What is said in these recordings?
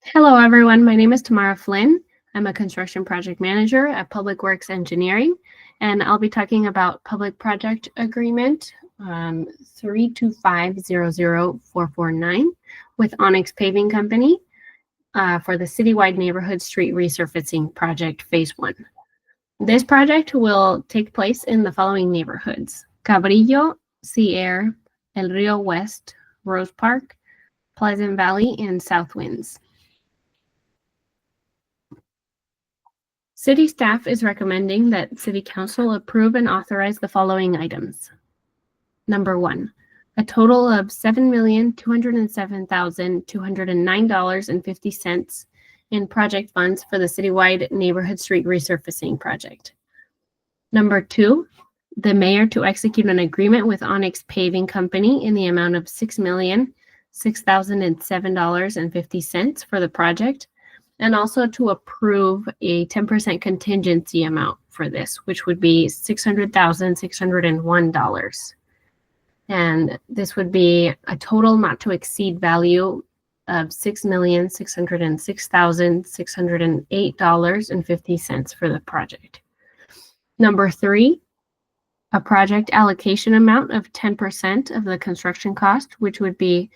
Hello, everyone. My name is Tamara Flynn. I'm a construction project manager at Public Works Engineering, and I'll be talking about public project agreement 325-00449 with Onyx Paving Company for the citywide neighborhood street resurfacing project phase 1. This project will take place in the following neighborhoods: Cabrillo, Sierra, El Rio West, Rose Park, Pleasant Valley, and South Winds. City staff is recommending that City Council approve and authorize the following items. Number 1, a total of $7,207,209.50 in project funds for the citywide neighborhood street resurfacing project. Number 2, the mayor to execute an agreement with Onyx Paving Company in the amount of $6,006,007.50 for the project, and also to approve a 10% contingency amount for this, which would be $600,601. And this would be a total not to exceed value of $6,606,608.50 for the project. Number 3, a project allocation amount of 10% of the construction cost, which would be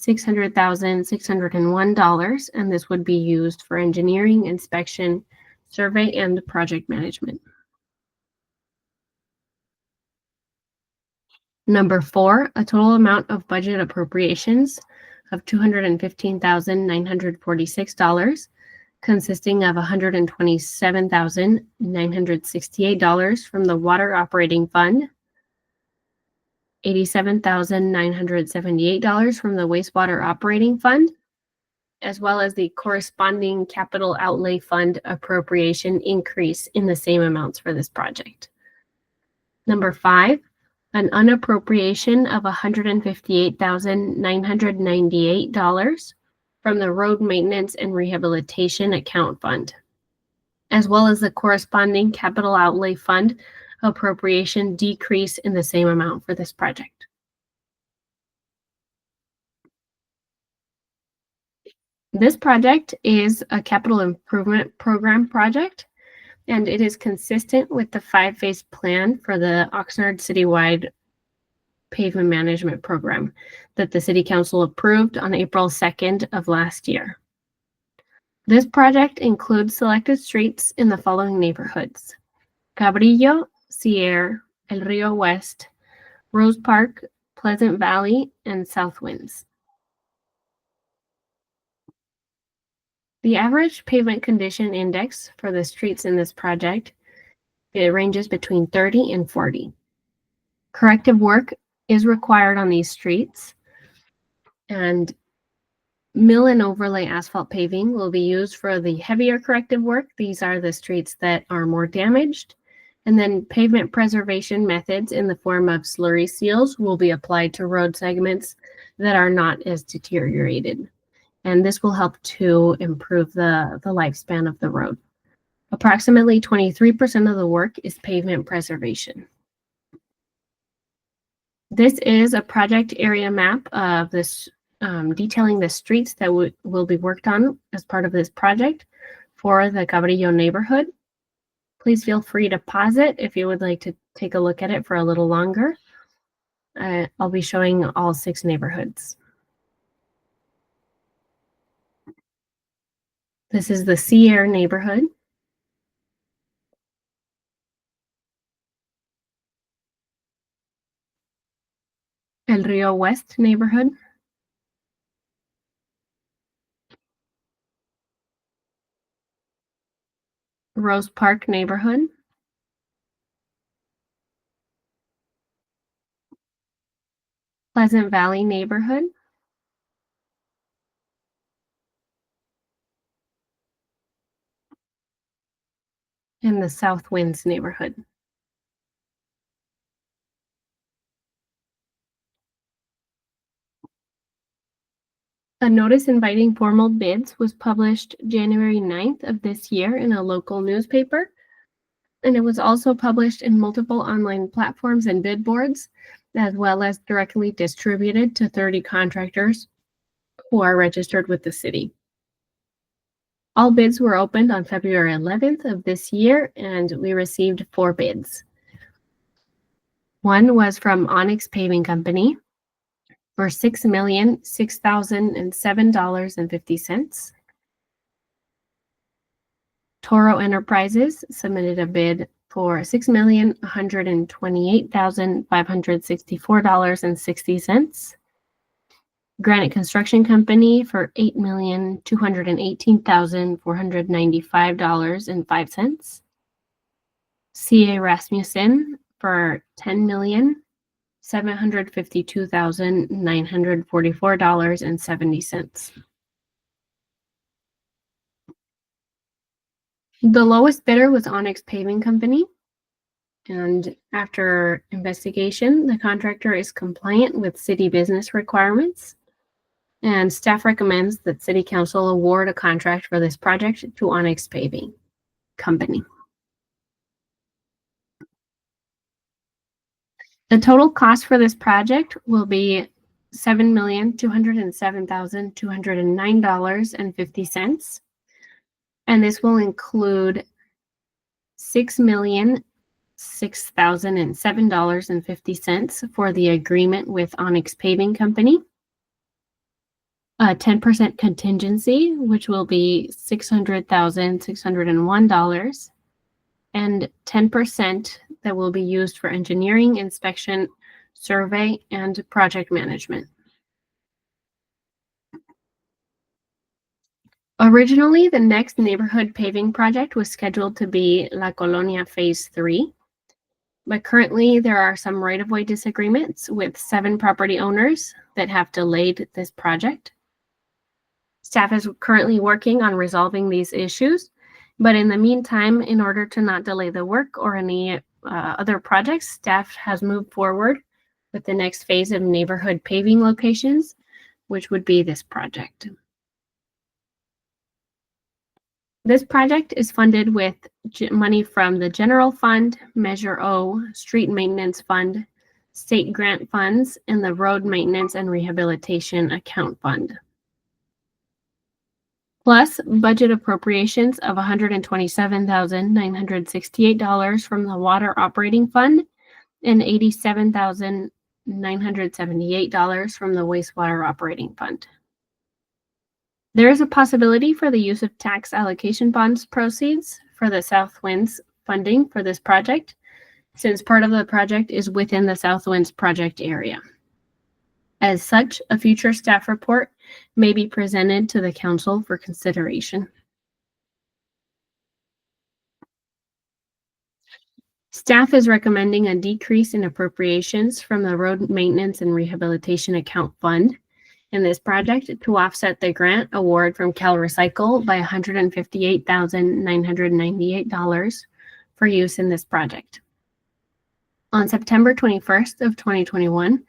$600,601, and this would be used for engineering, inspection, survey, and project management. Number 4, a total amount of budget appropriations of $215,946, consisting of $127,968 from the Water Operating Fund, $87,978 from the Wastewater Operating Fund, as well as the corresponding Capital Outlay Fund appropriation increase in the same amounts for this project. Number 5, an unappropriation of $158,998 from the Road Maintenance and Rehabilitation Account Fund, as well as the corresponding Capital Outlay Fund appropriation decrease in the same amount for this project. This project is a capital improvement program project, and it is consistent with the 5-phase plan for the Oxnard citywide pavement management program that the City Council approved on April 2nd of last year. This project includes selected streets in the following neighborhoods: Cabrillo, Sierra, El Rio West, Rose Park, Pleasant Valley, and South Winds. The average pavement condition index for the streets in this project, it ranges between 30 and 40. Corrective work is required on these streets, and mill and overlay asphalt paving will be used for the heavier corrective work. These are the streets that are more damaged. And then pavement preservation methods in the form of slurry seals will be applied to road segments that are not as deteriorated. And this will help to improve the lifespan of the road. Approximately 23% of the work is pavement preservation. This is a project area map of this detailing the streets that will be worked on as part of this project for the Cabrillo neighborhood. Please feel free to pause it if you would like to take a look at it for a little longer. I'll be showing all 6 neighborhoods. This is the Sierra neighborhood. El Rio West neighborhood. Rose Park neighborhood. Pleasant Valley neighborhood. And the South Winds neighborhood. A notice inviting formal bids was published January 9th of this year in a local newspaper, and it was also published in multiple online platforms and bid boards, as well as directly distributed to 30 contractors who are registered with the city. All bids were opened on February 11th of this year, and we received 4 bids. One was from Onyx Paving Company for $6,006,007.50. Toro Enterprises submitted a bid for $6,128,564.60. Granite Construction Company for $8,218,495.05. C.A. Rasmussen for $10,752,944.70. The lowest bidder was Onyx Paving Company, and after investigation, the contractor is compliant with city business requirements, and staff recommends that City Council award a contract for this project to Onyx Paving Company. The total cost for this project will be $7,207,209.50. And this will include $6,006,007.50 for the agreement with Onyx Paving Company, a 10% contingency, which will be $600,601, and 10% that will be used for engineering, inspection, survey, and project management. Originally, the next neighborhood paving project was scheduled to be La Colonia Phase 3, but currently there are some right-of-way disagreements with 7 property owners that have delayed this project. Staff is currently working on resolving these issues, but in the meantime, in order to not delay the work or any other projects, staff has moved forward with the next phase of neighborhood paving locations, which would be this project. This project is funded with money from the General Fund, Measure O, Street Maintenance Fund, State Grant Funds, and the Road Maintenance and Rehabilitation Account Fund. Plus budget appropriations of $127,968 from the Water Operating Fund and $87,978 from the Wastewater Operating Fund. There is a possibility for the use of tax allocation bonds proceeds for the South Winds funding for this project, since part of the project is within the South Winds project area. As such, a future staff report may be presented to the council for consideration. Staff is recommending a decrease in appropriations from the Road Maintenance and Rehabilitation Account Fund in this project to offset the grant award from CalRecycle by $158,998 for use in this project. On September 21st of 2021,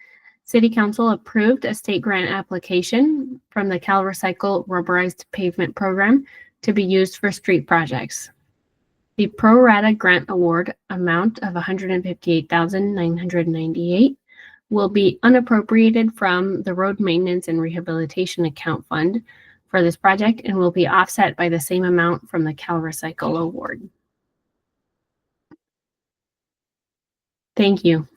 City Council approved a state grant application from the CalRecycle Rubberized Pavement Program to be used for street projects. The pro rata grant award amount of $158,998 will be unappropriated from the Road Maintenance and Rehabilitation Account Fund for this project and will be offset by the same amount from the CalRecycle award. Thank you.